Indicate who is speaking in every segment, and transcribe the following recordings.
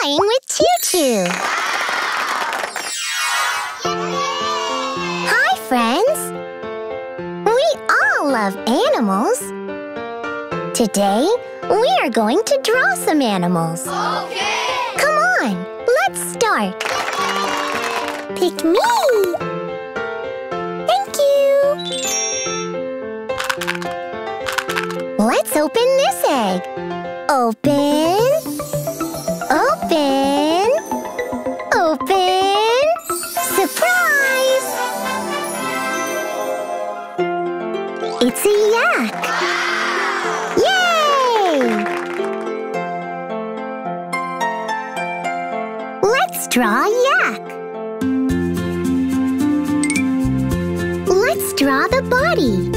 Speaker 1: Drawing with ChuChu. Hi, friends. We all love animals. Today, we are going to draw some animals.
Speaker 2: Okay!
Speaker 1: Come on, let's start. Pick me. Thank you. Let's open this egg. Open. Open. Open. Surprise! It's a yak. Yay! Let's draw a yak. Let's draw the body.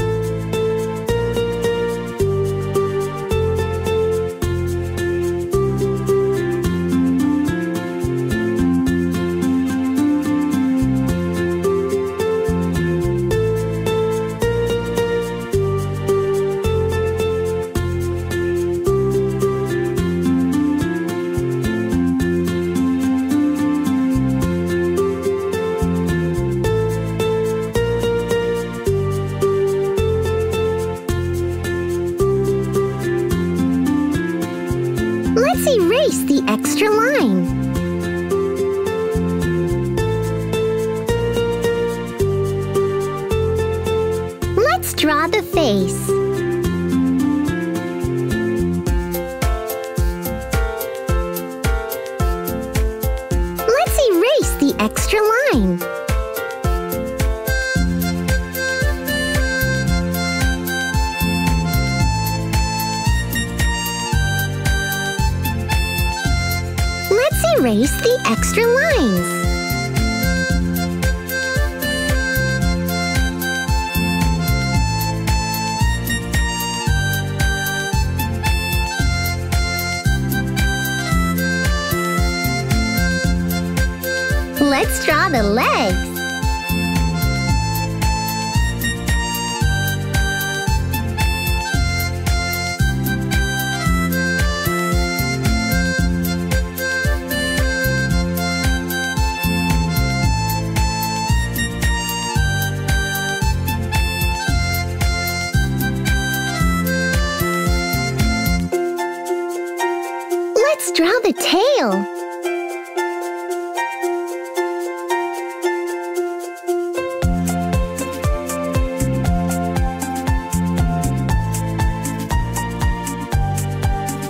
Speaker 1: Let's erase the extra line. Let's draw the face. Let's erase the extra line. Let's erase the extra lines. Let's draw the legs. Let's draw the tail.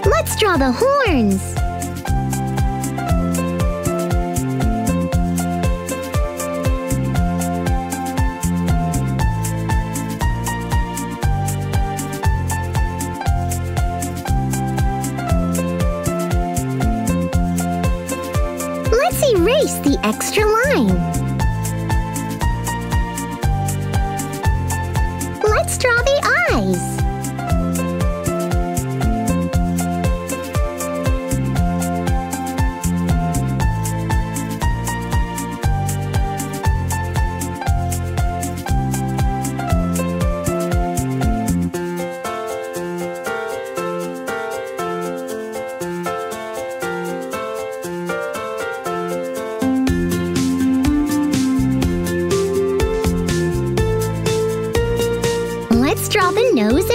Speaker 1: Let's draw the horns. Let's erase the extra line. Let's draw the eyes. Let's draw the nose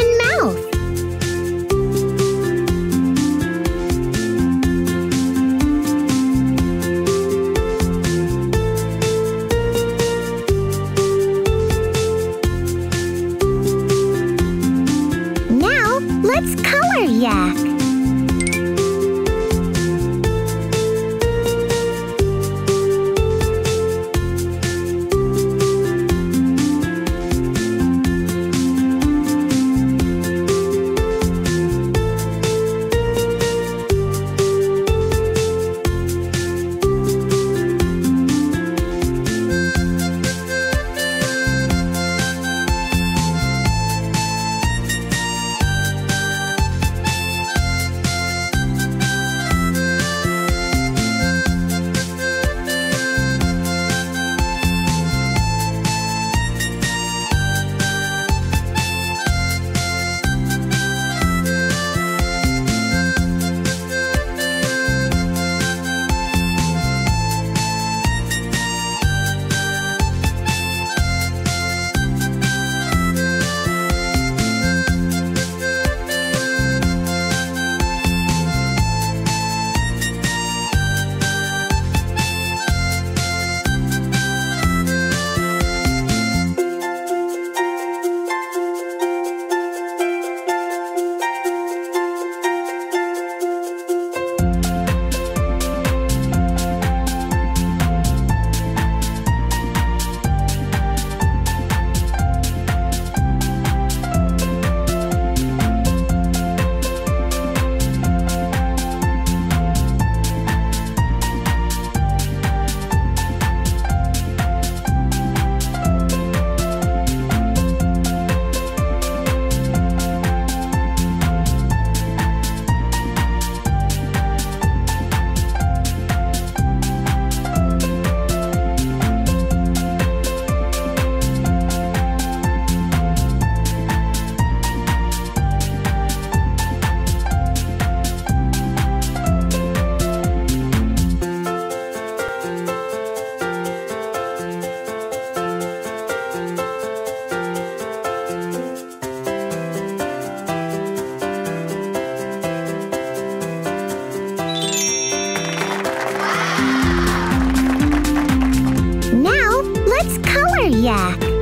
Speaker 1: yak.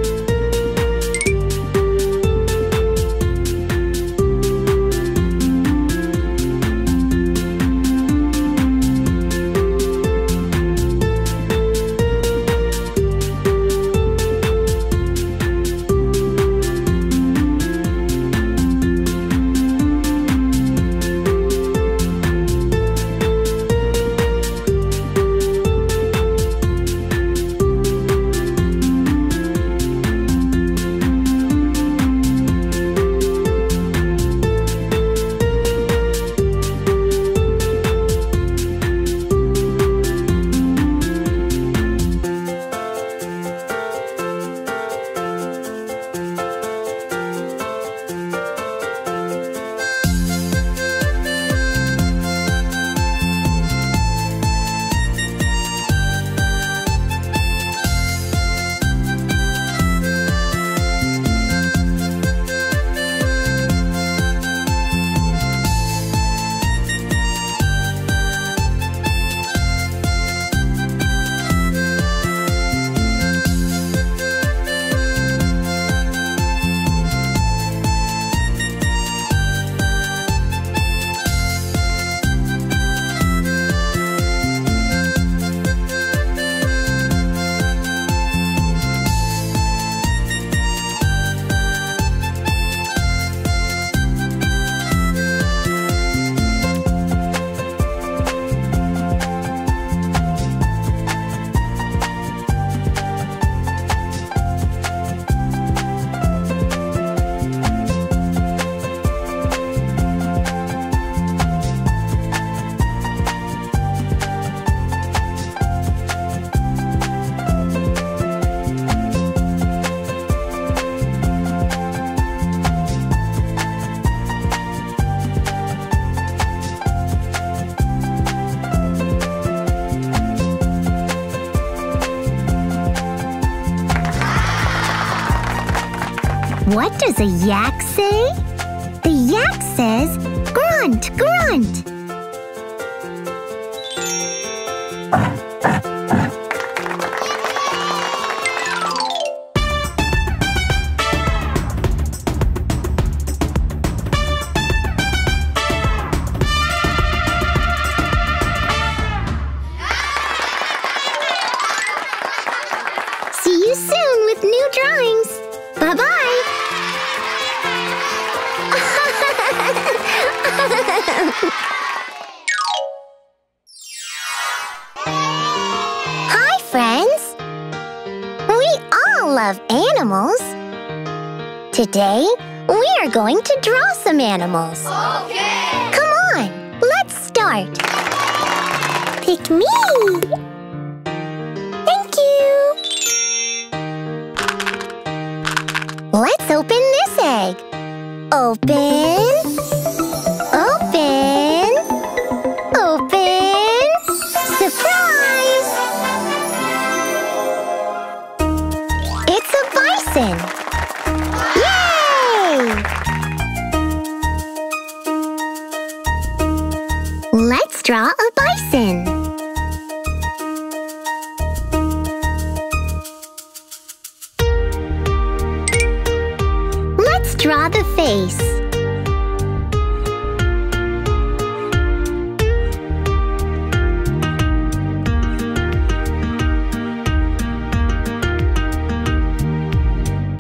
Speaker 1: What does a yak say? The yak says, grunt, grunt. See you soon with new drawings. Bye-bye. Hi, friends. We all love animals. Today, we are going to draw some animals.
Speaker 2: Okay!
Speaker 1: Come on, let's start. Pick me. Thank you. Let's open this egg. Open. Open. Open. Surprise! It's a bison. Yay! Let's draw a bison. Let's draw the face.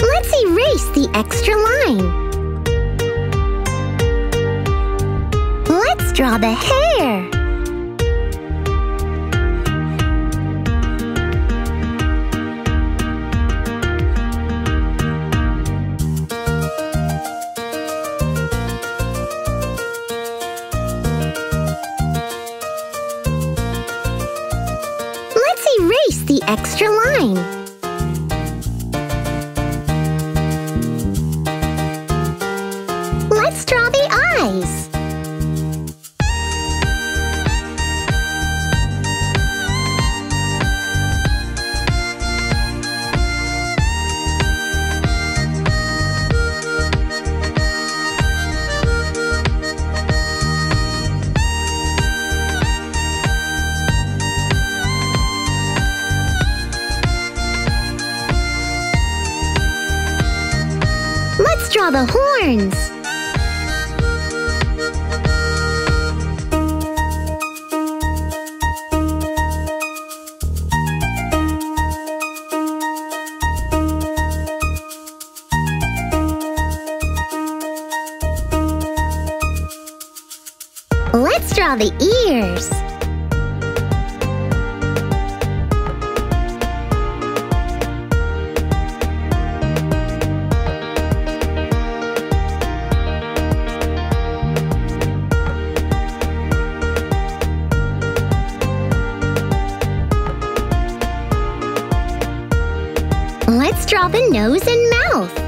Speaker 1: Let's erase the extra line. Let's draw the hair. Let's erase the extra line. Let's draw the eyes. draw the horns. Let's draw the ears. Let's draw the nose and mouth.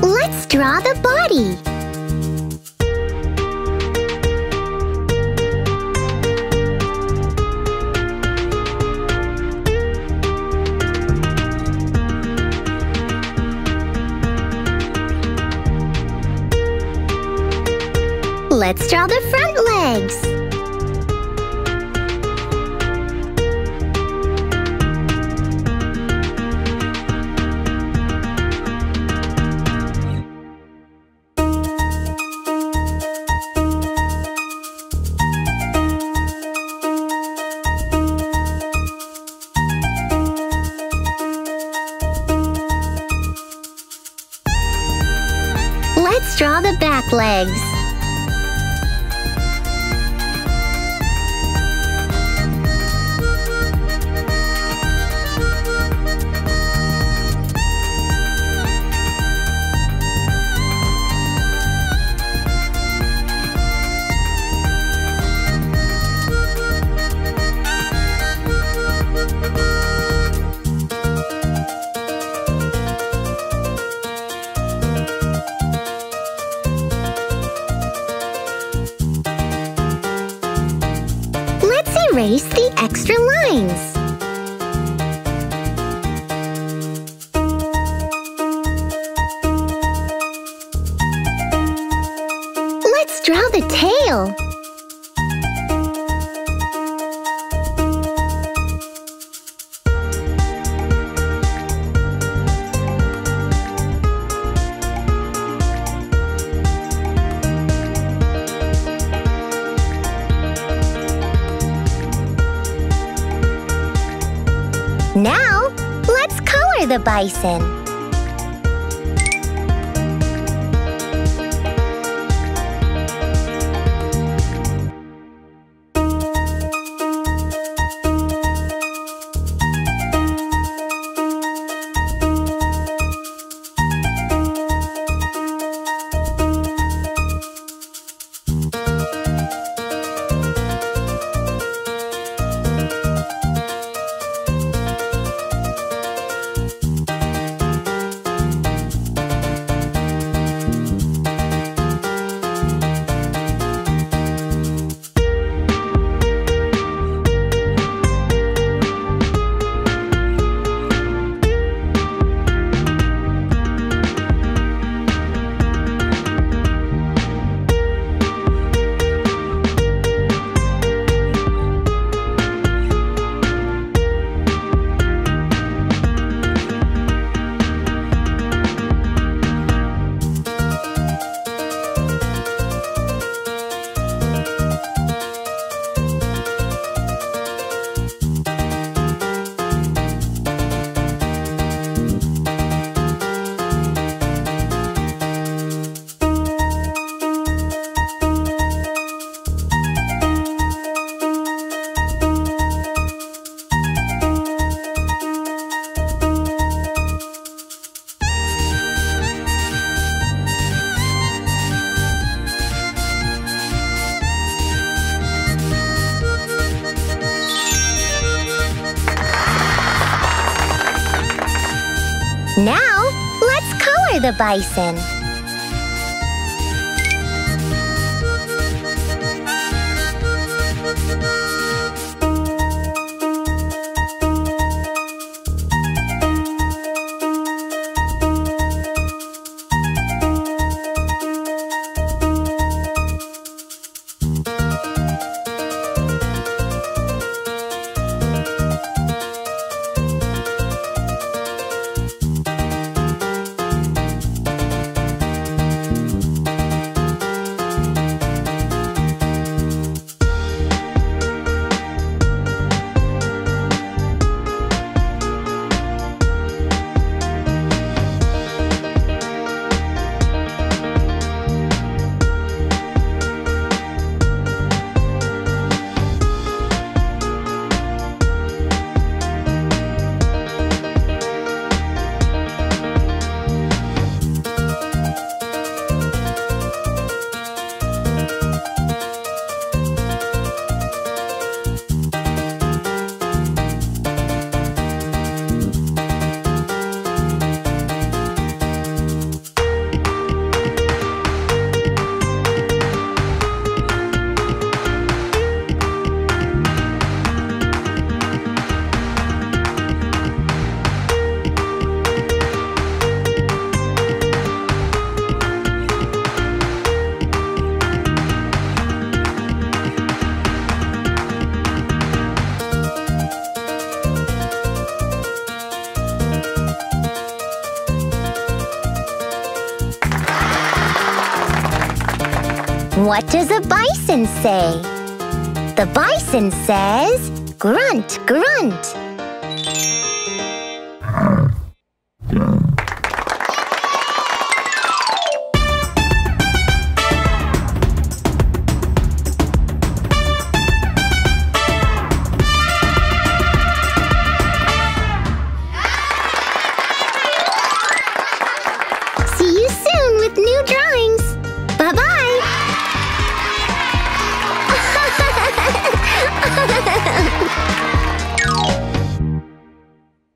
Speaker 1: Let's draw the body. Let's draw the front legs. Let's draw the back legs. Erase the extra lines. Let's draw the tail. Now, let's color the bison. Now, let's color the bison. What does a bison say? The bison says, grunt, grunt.